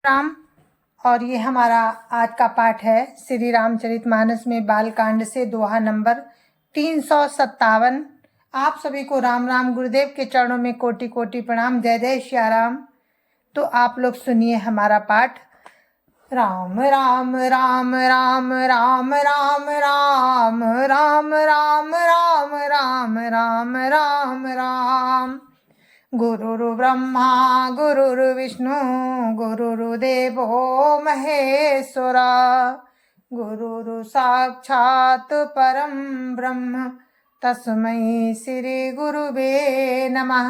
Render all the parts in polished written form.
राम। और ये हमारा आज का पाठ है श्री रामचरितमानस में बालकांड से दोहा नंबर 357। आप सभी को राम राम। गुरुदेव के चरणों में कोटि कोटि प्रणाम। जय जय श्री राम। तो आप लोग सुनिए हमारा पाठ। राम राम राम राम राम राम राम राम राम राम राम राम राम राम। गुरुर् ब्रह्मा गुरुर्विष्णु गुरुर्देवो महेश्वरा गुरुर् साक्षात् परं ब्रह्म तस्मै श्री गुरुवे नमः।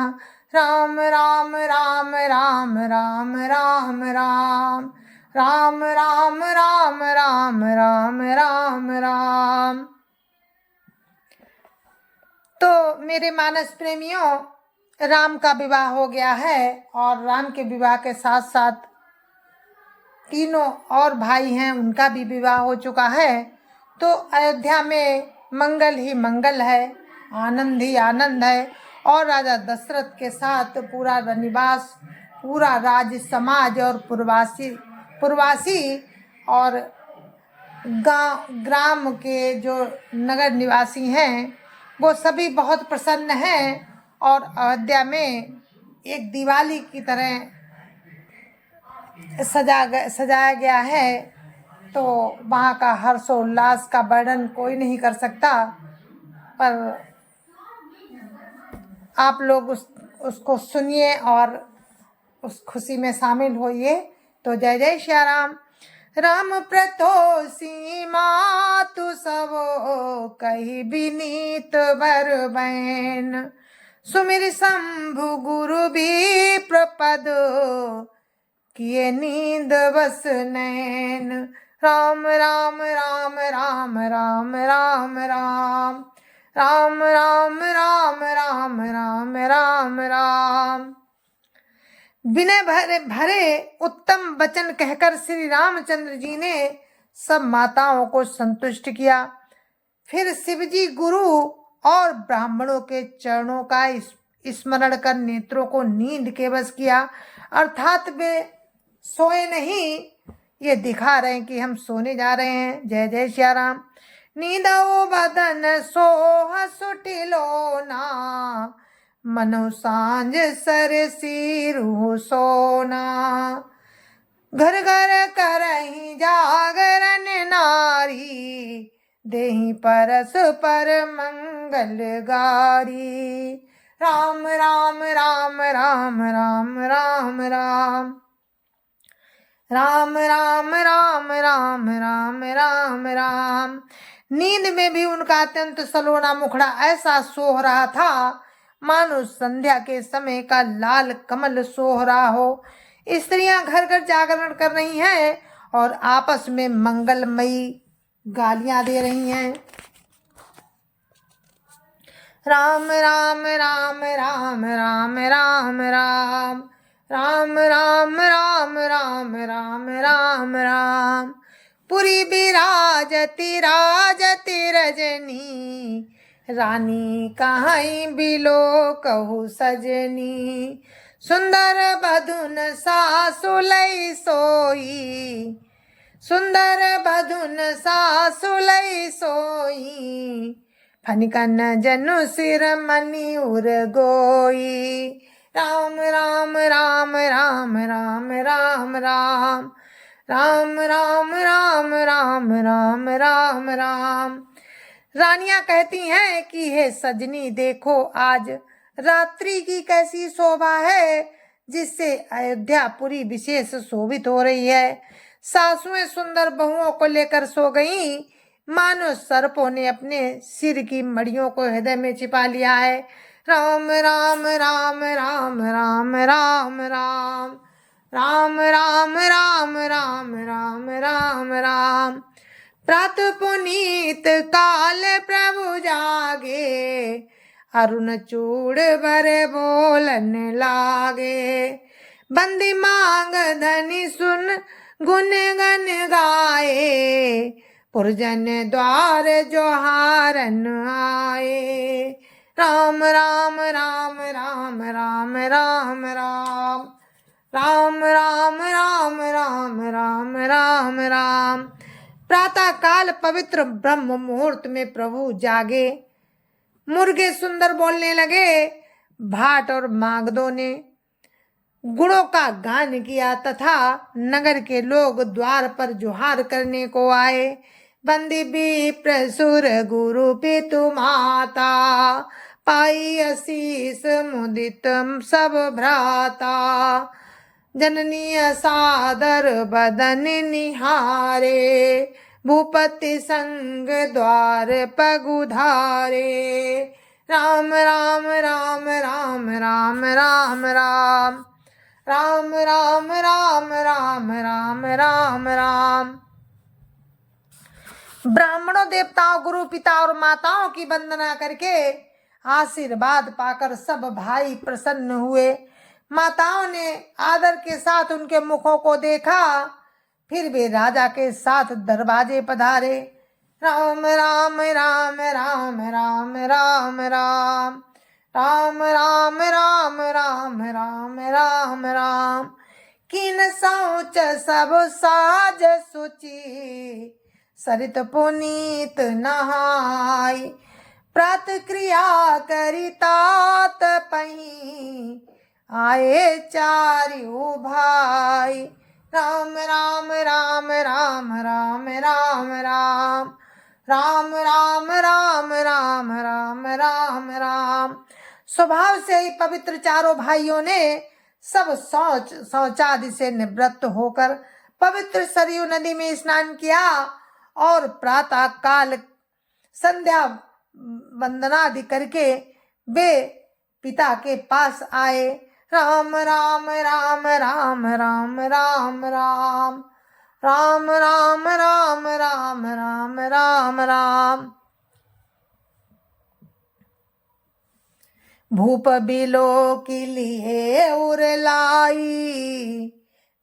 राम राम राम राम राम राम राम राम राम राम राम राम राम राम। तो मेरे मानस प्रेमियों, राम का विवाह हो गया है और राम के विवाह के साथ साथ तीनों और भाई हैं, उनका भी विवाह हो चुका है। तो अयोध्या में मंगल ही मंगल है, आनंद ही आनंद है। और राजा दशरथ के साथ पूरा निवास, पूरा राज समाज और पुरवासी और ग्राम के जो नगर निवासी हैं वो सभी बहुत प्रसन्न हैं। और अयोध्या में एक दिवाली की तरह सजाया गया है। तो वहाँ का हर्षोल्लास का वर्णन कोई नहीं कर सकता, पर आप लोग उसको सुनिए और उस खुशी में शामिल होइए। तो जय जय श्री राम। राम प्रतोषी मातु सबो कही विनीत बर बैन सुमिर शंभु गुरु भी प्रपद किए नींद बस नैन। राम राम राम राम राम राम राम राम राम राम राम राम राम राम। विनय भरे उत्तम वचन कहकर श्री रामचंद्र जी ने सब माताओं को संतुष्ट किया। फिर शिवजी गुरु और ब्राह्मणों के चरणों का स्मरण कर नेत्रों को नींद के वश किया। अर्थात वे सोए नहीं, ये दिखा रहे हैं कि हम सोने जा रहे हैं। जय जय श्री राम। नींदो बदन सोह सुटिलो ना मनो सांझ सरसी रूह सोना। घर घर करही जागरण नारी देहि परस पर मंगल गारी। राम राम राम राम राम राम राम राम राम राम राम राम राम राम। नींद में भी उनका अत्यंत सलोना मुखड़ा ऐसा सोह रहा था मानो संध्या के समय का लाल कमल सोह रहा हो। स्त्रियां घर घर जागरण कर रही हैं और आपस में मंगलमयी गालियां दे रही हैं। राम राम राम राम राम राम राम राम राम राम राम राम राम राम। पुरी विराजती राजती रजनी रानी कहीं बिलो कहू सजनी। सुंदर बधुन सासुलई सोई सुंदर बधुन सासुलई सोई फनिकन जनु सिर मनी उर गोई। राम राम राम राम राम राम राम राम राम राम राम राम राम राम। रानियां कहती हैं कि हे सजनी, देखो आज रात्रि की कैसी शोभा है जिससे अयोध्यापुरी विशेष शोभित हो रही है। सासुएं सुंदर बहुओं को लेकर सो गईं, मानो सर्पों ने अपने सिर की मड़ियों को हृदय में छिपा लिया है। राम राम राम राम राम राम राम राम राम राम राम राम राम राम। प्रातः पुनीत काल प्रभु जागे अरुण चूड़ भरे बोलन लागे। बंदी मांग धनी सुन गुन गन गाए पुरजन द्वार जोहारन आए। राम राम राम राम राम राम राम राम राम राम राम प्रातः काल पवित्र ब्रह्म मुहूर्त में प्रभु जागे। मुर्गे सुंदर बोलने लगे। भाट और मागधों ने गुणों का गान किया तथा नगर के लोग द्वार पर जुहार करने को आए। बंदी विप्र सुर गुरु पितु माता, पाई आशीष मुदित सब भ्राता। जननी सादर बदन निहारे, भूपति संग द्वार पगुधारे। राम राम राम राम राम राम राम राम राम राम राम राम राम राम। ब्राह्मणों, देवताओं, गुरु, पिता और माताओं की वंदना करके आशीर्वाद पाकर सब भाई प्रसन्न हुए। माताओं ने आदर के साथ उनके मुखों को देखा, फिर वे राजा के साथ दरवाजे पधारे। राम राम राम राम राम राम राम राम राम राम राम राम राम राम। किन शौच सब साज सुचि, सरित पुनीत नहाय। प्रतिक्रिया करी तात पही, आए चारियों भाई। राम राम राम राम राम राम राम राम राम राम राम राम राम राम। स्वभाव से ही पवित्र चारों भाइयों ने सब शौचादि से निवृत्त होकर पवित्र सरयू नदी में स्नान किया और प्रातः काल संध्या वंदनादि करके वे पिता के पास आए। राम राम राम राम राम राम राम राम राम राम राम राम राम राम। भूप बिलो की लिए उरलाई,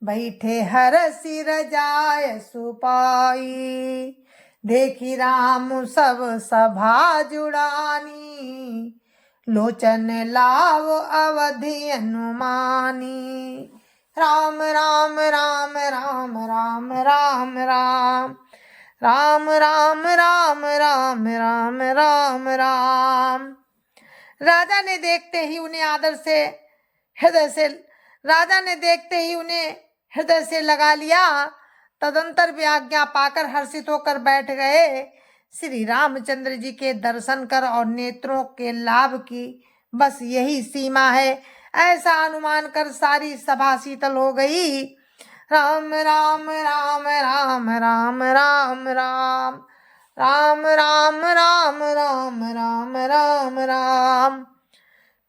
बैठे हर सिर जाय सुपाई। देखी राम सब सभा जुड़ानी, लोचन लाव अवधि अनुमानी। राम राम राम राम राम राम राम राम राम राम राम राम राम राम। राजा ने देखते ही उन्हें हृदय से लगा लिया। तदंतर भी आज्ञा पाकर हर्षित होकर बैठ गए। श्री रामचंद्र जी के दर्शन कर और नेत्रों के लाभ की बस यही सीमा है, ऐसा अनुमान कर सारी सभा शीतल हो गई। राम राम राम राम राम राम राम राम राम राम राम राम राम राम।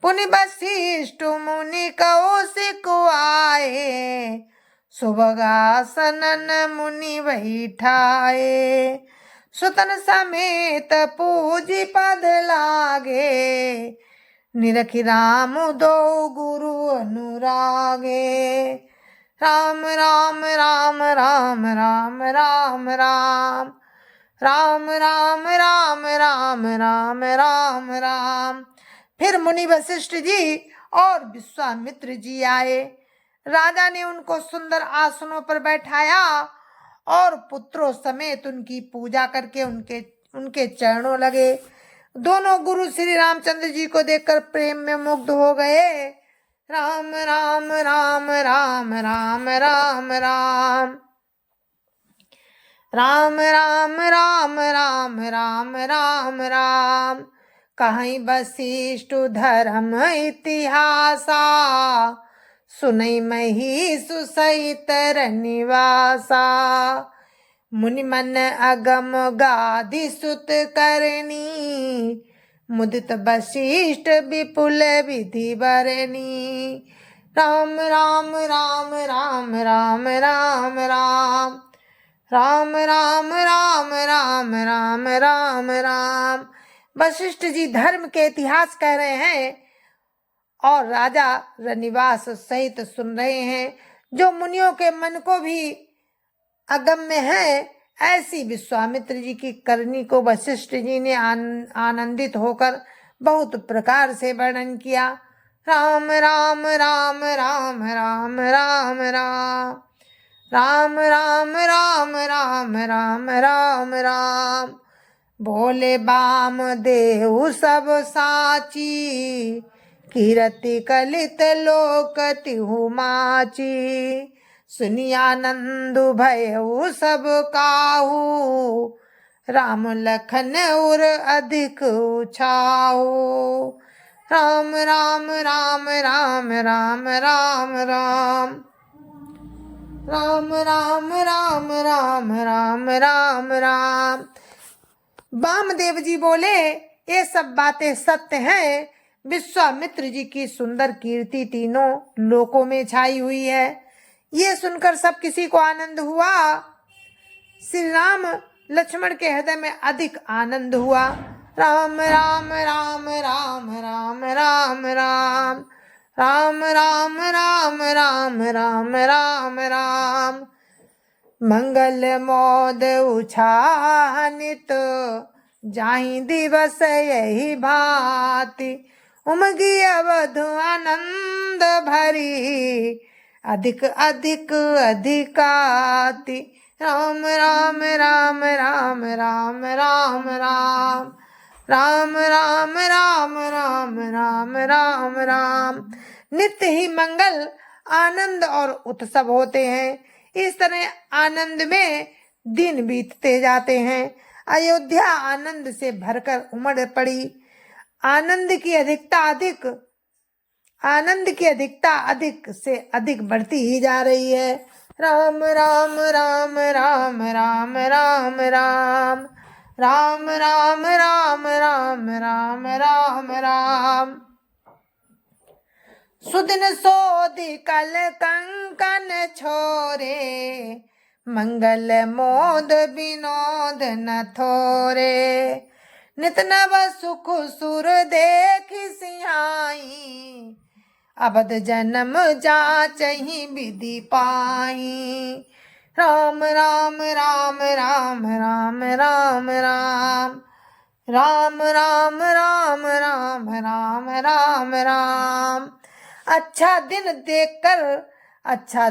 पुनि वशिष्ठ मुनि कौशिक आए, सुभगासनन मुनि बैठाए। सुतन समेत पूजी पद लागे, निरखि राम दो गुरु अनुरागे। राम राम राम राम राम राम राम राम राम राम राम राम राम राम। फिर मुनि वशिष्ठ जी और विश्वामित्र जी आए। राजा ने उनको सुंदर आसनों पर बैठाया और पुत्रों समेत उनकी पूजा करके उनके चरणों लगे। दोनों गुरु श्री रामचंद्र जी को देखकर प्रेम में मुग्ध हो गए। राम राम राम राम राम राम राम राम राम राम राम राम राम राम। कहीं वशिष्ठ धर्म इतिहासा, सुनई मही सुसहित निवासा। मुनि मन अगम गादि सुत करनी, मुदित वशिष्ठ विपुल विधि बरनी। राम राम राम राम राम राम राम राम राम राम राम राम राम राम। वशिष्ठ जी धर्म के इतिहास कह रहे हैं और राजा रनिवास सहित सुन रहे हैं, जो मुनियों के मन को भी अगम्य है। ऐसी विश्वामित्र जी की करनी को वशिष्ठ जी ने आनंदित होकर बहुत प्रकार से वर्णन किया। राम राम राम राम राम राम राम राम राम राम राम राम राम राम। भोले बाम देहु सब साची, कीरति कलित लोक तिहु माची। सुनियानंदु भयउ सब काहू, राम लखन उर अधिक छाऊ। राम राम राम राम राम राम राम। राम राम राम राम राम राम राम। वामदेव जी बोले, ये सब बातें सत्य हैं। विश्वामित्र जी की सुंदर कीर्ति तीनों लोकों में छाई हुई है। ये सुनकर सब किसी को आनंद हुआ। श्री राम लक्ष्मण के हृदय में अधिक आनंद हुआ। राम राम राम राम राम राम राम। राम राम राम राम राम राम राम। मंगल मोद उछानित, जाहि दिवस यही भांति। उमगी अवध आनंद भरी, अधिक अधिक अधिकाति। राम राम राम राम राम राम राम। राम राम राम राम राम राम राम। नित्य ही मंगल, आनंद और उत्सव होते हैं। इस तरह आनंद में दिन बीतते जाते हैं। अयोध्या आनंद से भरकर उमड़ पड़ी। आनंद की अधिकता अधिक से अधिक बढ़ती ही जा रही है। राम राम राम राम राम राम राम। राम राम राम राम राम राम राम। सुदिन सोधि कल कंकन छोरे, मंगल मोद विनोद न थोरे। नित नव सुख सुर देख सिहाई, अबद जन्म जाचहि विधि पाई। राम राम राम राम राम राम राम। राम राम राम राम राम राम राम। अच्छा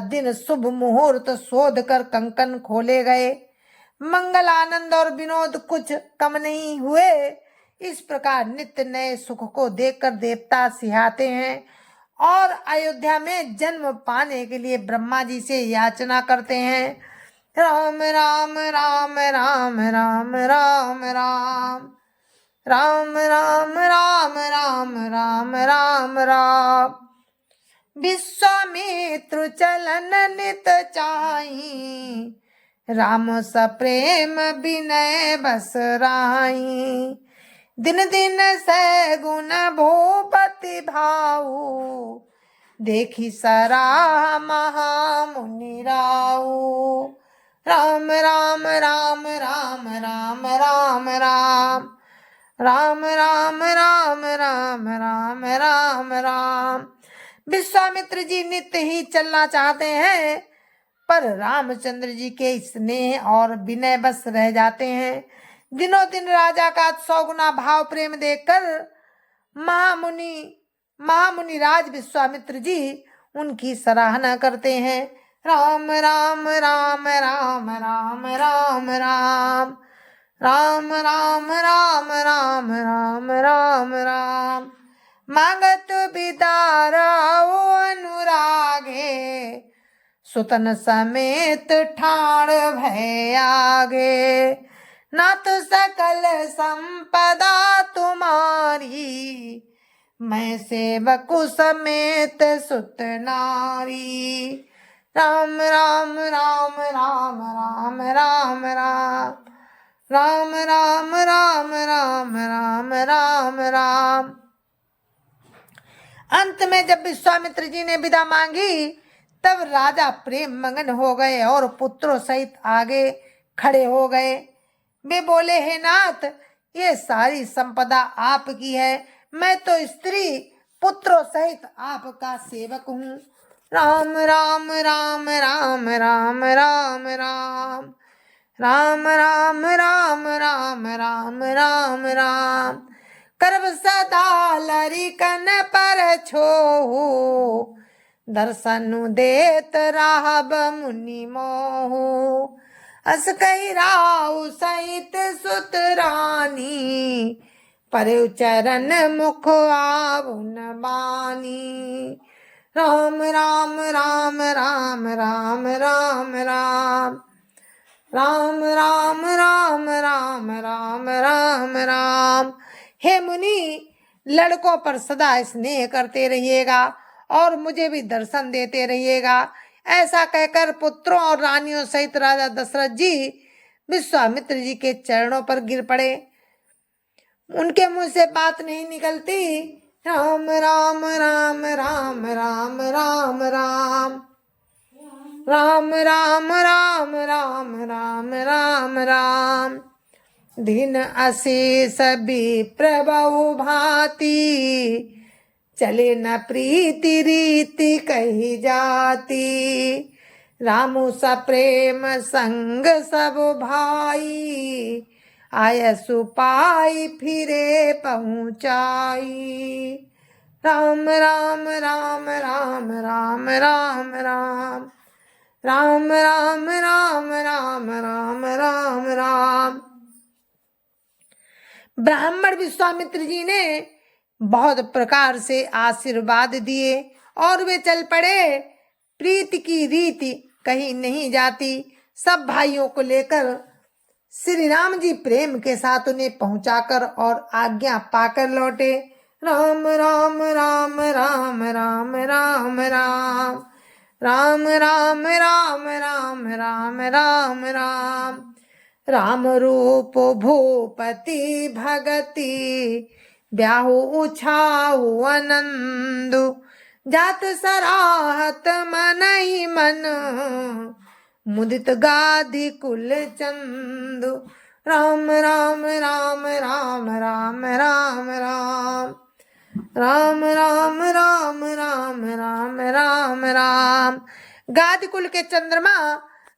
दिन शुभ मुहूर्त शोध कर कंकन खोले गए। मंगल आनंद और विनोद कुछ कम नहीं हुए। इस प्रकार नित्य नए सुख को देखकर देवता सिहाते हैं और अयोध्या में जन्म पाने के लिए ब्रह्मा जी से याचना करते हैं। राम राम राम राम राम राम राम। राम राम राम राम राम राम राम। विश्वामित्र चलन नित चाही, राम सप्रेम विनय बस राही। दिन दिन सैगुन भूपति भाऊ, देखी सराह महामुनि राऊ। राम राम राम राम राम राम राम। राम राम राम राम राम राम राम। विश्वामित्र जी नित्य ही चलना चाहते हैं, पर रामचंद्र जी के स्नेह और विनय बस रह जाते हैं। दिनों दिन राजा का 100 गुना भाव प्रेम देखकर महामुनि राज विश्वामित्र जी उनकी सराहना करते हैं। राम राम राम राम राम राम राम। राम राम राम राम राम राम राम। मांगत बिदाराओ अनुरागे, सुतन समेत ठाण भय आगे। ना तो सकल संपदा तुम्हारी, मैं सेवकु समेत सुत नारी। राम राम राम राम राम राम राम। राम राम राम राम राम राम राम। अंत में जब विश्वामित्र जी ने विदा मांगी, तब राजा प्रेम मगन हो गए और पुत्रों सहित आगे खड़े हो गए। वे बोले, हे नाथ, ये सारी संपदा आपकी है, मैं तो स्त्री पुत्रों सहित आपका सेवक हूँ। राम राम राम राम राम राम राम। राम राम राम राम राम राम राम। करब सदा लरिकन पर छोहू, दर्शनु देत राहब मुनि मोहु। अस कही राउ सहित सुत रानी, परउ चरण मुख आउन बानी। राम राम राम राम राम राम राम राम राम राम राम राम राम राम। हे मुनि, लड़कों पर सदा स्नेह करते रहिएगा और मुझे भी दर्शन देते रहिएगा। ऐसा कहकर पुत्रों और रानियों सहित राजा दशरथ जी विश्वामित्र जी के चरणों पर गिर पड़े। उनके मुंह से बात नहीं निकलती। राम राम राम राम राम राम राम राम राम राम राम राम राम राम। दिन अशेष प्रभु भांति, चले न प्रीति रीति कही जाती। रामु सप्रेम संग सब भाई, आयसु पाई फिरे पहुँचाई। राम राम राम राम राम राम राम राम राम राम राम राम राम राम। ब्राह्मण विश्वामित्र जी ने बहुत प्रकार से आशीर्वाद दिए और वे चल पड़े। प्रीति की रीति कहीं नहीं जाती। सब भाइयों को लेकर श्री राम जी प्रेम के साथ उन्हें पहुंचाकर और आज्ञा पाकर लौटे। राम राम राम राम राम राम राम राम राम राम राम राम राम राम। राम रूप भूपति भगति, ब्याहु उछाहु आनंदु। जात सराहत मन ही मन, मुदित गाधि कुल चंदु। राम राम राम राम राम राम राम राम राम राम राम राम राम राम। गाधि कुल के चंद्रमा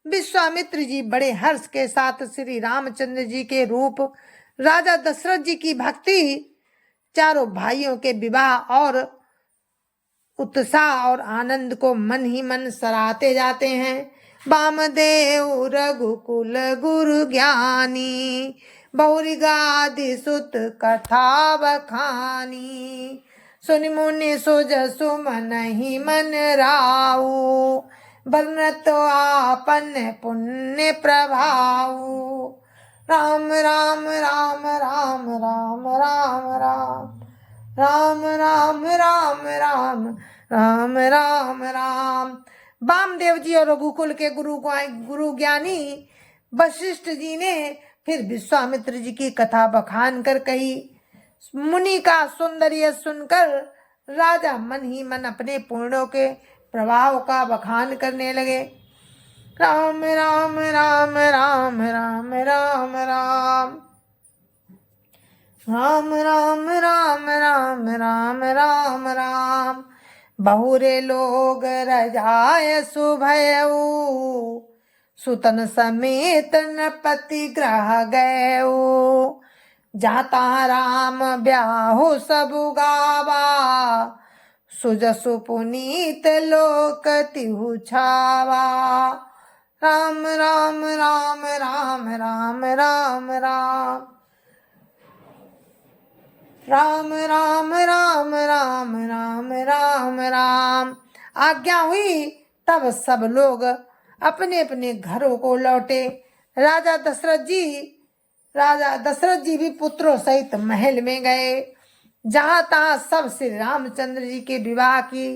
विश्वामित्र जी बड़े हर्ष के साथ श्री रामचंद्र जी के रूप, राजा दशरथ जी की भक्ति, चारों भाइयों के विवाह और उत्साह और आनंद को मन ही मन सराहते जाते हैं। वामदेव रघुकुल गुरु ज्ञानी, बहुरी गाधि सुत कथा बखानी। सुनि मुनि सुजसु मन ही मन राऊ, वर्णत आपन पुण्य प्रभाऊ। राम राम राम राम राम राम राम राम राम राम राम राम राम राम। वामदेव जी और रघुकुल के गुरु ज्ञानी वशिष्ठ जी ने फिर विश्वामित्र जी की कथा बखान कर कही। मुनि का सौंदर्य सुनकर राजा मन ही मन अपने पुण्यों के प्रभाव का बखान करने लगे। राम राम राम राम राम राम राम राम राम राम राम राम राम राम। बहुरे लोग रजाय सुभयऊ, सुतन समेत नपति ग्रह गयऊ। जाता राम ब्याहु सब गावा, सुजसु पुनीत लोक तिहु छावा। राम राम राम राम राम राम राम राम राम राम राम राम राम राम। आज्ञा हुई तब सब लोग अपने अपने घरों को लौटे। राजा दशरथ जी भी पुत्रों सहित महल में गए। जहां तहां सब श्री रामचंद्र जी के विवाह की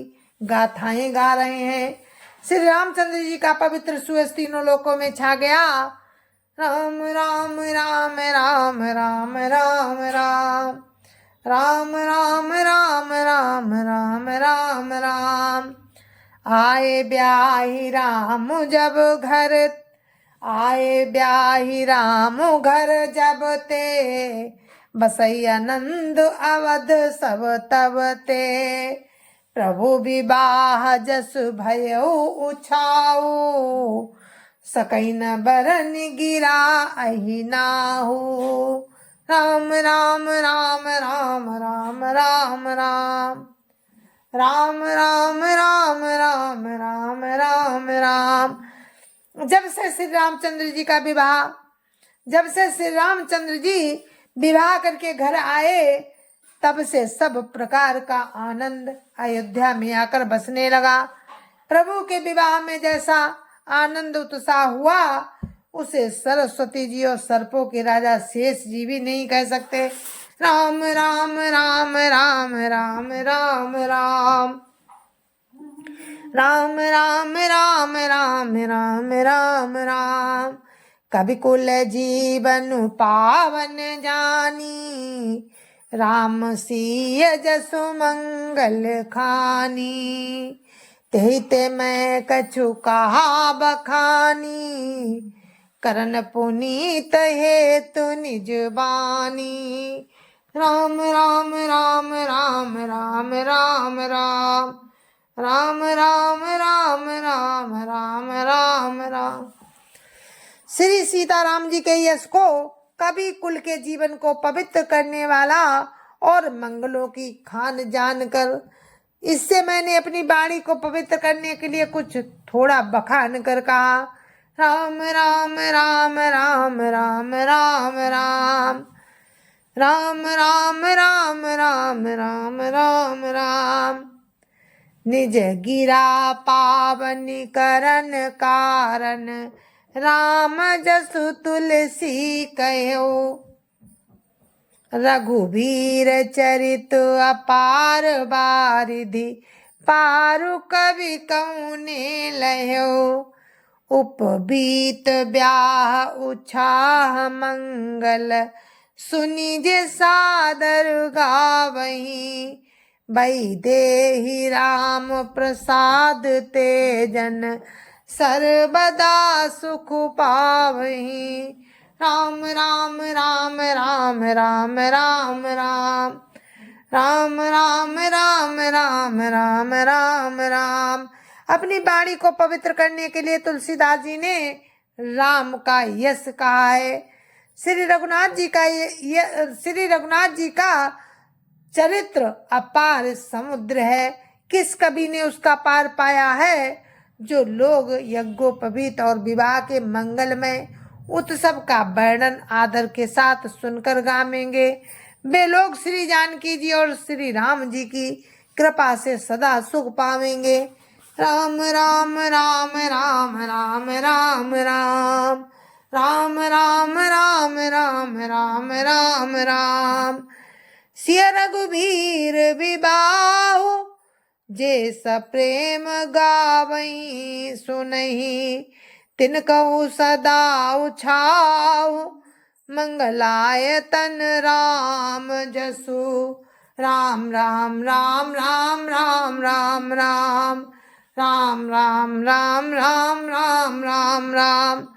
गाथाएं गा रहे हैं। श्री रामचंद्र जी का पवित्र सुयश तीनों लोकों में छा गया। राम राम राम राम राम राम राम राम राम राम राम राम राम राम। आए ब्याही राम जब घर, आए ब्याही राम घर जब ते, बसई आनंद अवध सब तब ते। प्रभु विवाह जस भयो उछाऊ, सकई न बरन गिरा अहि नाहू। राम राम राम राम राम राम राम राम राम राम राम राम राम राम। जब से श्री रामचंद्र जी का विवाह, जब से श्री रामचंद्र जी विवाह करके घर आए, तब से सब प्रकार का आनंद अयोध्या में आकर बसने लगा। प्रभु के विवाह में जैसा आनंद उत्साह हुआ, उसे सरस्वती जी और सर्पों के राजा शेष जी भी नहीं कह सकते। राम राम राम राम राम राम राम राम राम राम राम राम राम राम। कवि कुल जीवन पावन जानी, राम सिय जसु मंगल खानी। तेहि ते मैं कछु कहा बखानी, करन पुनीत हेतु निज बानी। राम राम राम राम राम राम राम राम राम राम राम राम राम राम। श्री सीताराम जी के यश को, कवि कुल के जीवन को पवित्र करने वाला और मंगलों की खान जानकर, इससे मैंने अपनी वाणी को पवित्र करने के लिए कुछ थोड़ा बखान कर कहा। राम राम राम राम राम राम राम राम राम राम राम राम राम राम। निज गिरा पावन करन कारण, राम जसु तुलसी कहो। रघुवीर चरित अपार बारिधि, पारु कवि कौने लहो। उपबीत ब्याह उछाह मंगल, सुनि जे सादर गावहीं। वैदेही राम प्रसाद तेजन, सर्वदा सुख पावहीं। राम राम राम राम राम राम राम राम राम राम राम राम राम राम। अपनी वाणी को पवित्र करने के लिए तुलसीदास जी ने राम का यश कहा है। श्री रघुनाथ जी का चरित्र अपार समुद्र है। किस कवि ने उसका पार पाया है? जो लोग यज्ञोपवीत और विवाह के मंगलमय उत्सव का वर्णन आदर के साथ सुनकर गावेंगे, वे लोग श्री जानकी जी और श्री राम जी की कृपा से सदा सुख पावेंगे। राम राम राम राम राम राम राम राम राम राम राम राम राम राम। सिय रघुवीर विबाहु, जे सप्रेम गावहीं सुनहीं। तिन कहु सदा उछाऊ, मंगलायतन राम जसु। राम राम राम राम राम राम राम राम राम राम राम राम राम राम।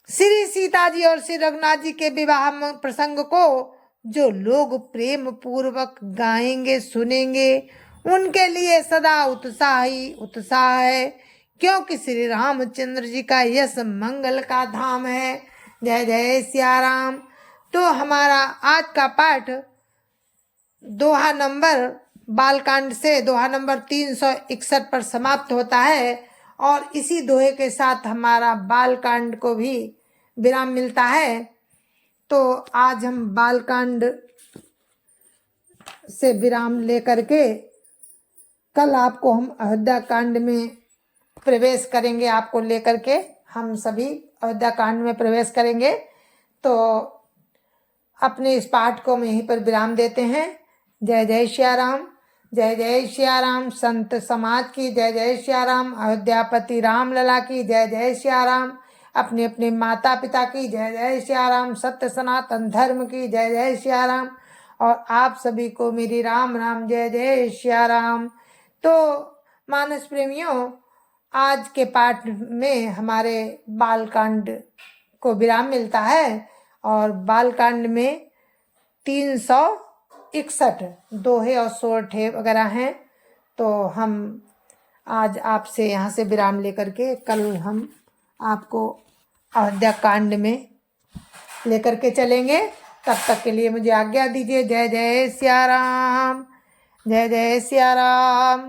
श्री सीता जी और श्री रघुनाथ जी के विवाह प्रसंग को जो लोग प्रेम पूर्वक गाएंगे सुनेंगे, उनके लिए सदा उत्साह ही उत्साह है, क्योंकि श्री रामचंद्र जी का यश मंगल का धाम है। जय जय सिया राम। तो हमारा आज का पाठ दोहा नंबर बालकांड से दोहा नंबर 361 पर समाप्त होता है, और इसी दोहे के साथ हमारा बालकांड को भी विराम मिलता है। तो आज हम बालकांड से विराम लेकर के कल आपको हम अयोध्या कांड में प्रवेश करेंगे। आपको लेकर के हम सभी अयोध्या कांड में प्रवेश करेंगे। तो अपने इस पाठ को हम यहीं पर विराम देते हैं। जय जय श्या राम, जय जय श्या राम। संत समाज की जय जय श्या राम। अयोध्यापति राम लला की जय जय श्या राम। अपने अपने माता पिता की जय जय श्या राम। सत्य सनातन धर्म की जय जय श्या राम। और आप सभी को मेरी राम राम जय जय श्या राम। तो मानस प्रेमियों, आज के पाठ में हमारे बालकांड को विराम मिलता है, और बालकांड में 361 दोहे और सोरठे वगैरह हैं। तो हम आज आपसे यहाँ से विराम लेकर के कल हम आपको अयोध्या कांड में लेकर के चलेंगे। तब तक के लिए मुझे आज्ञा दीजिए। जय जय सिया राम, जय जय सिया राम।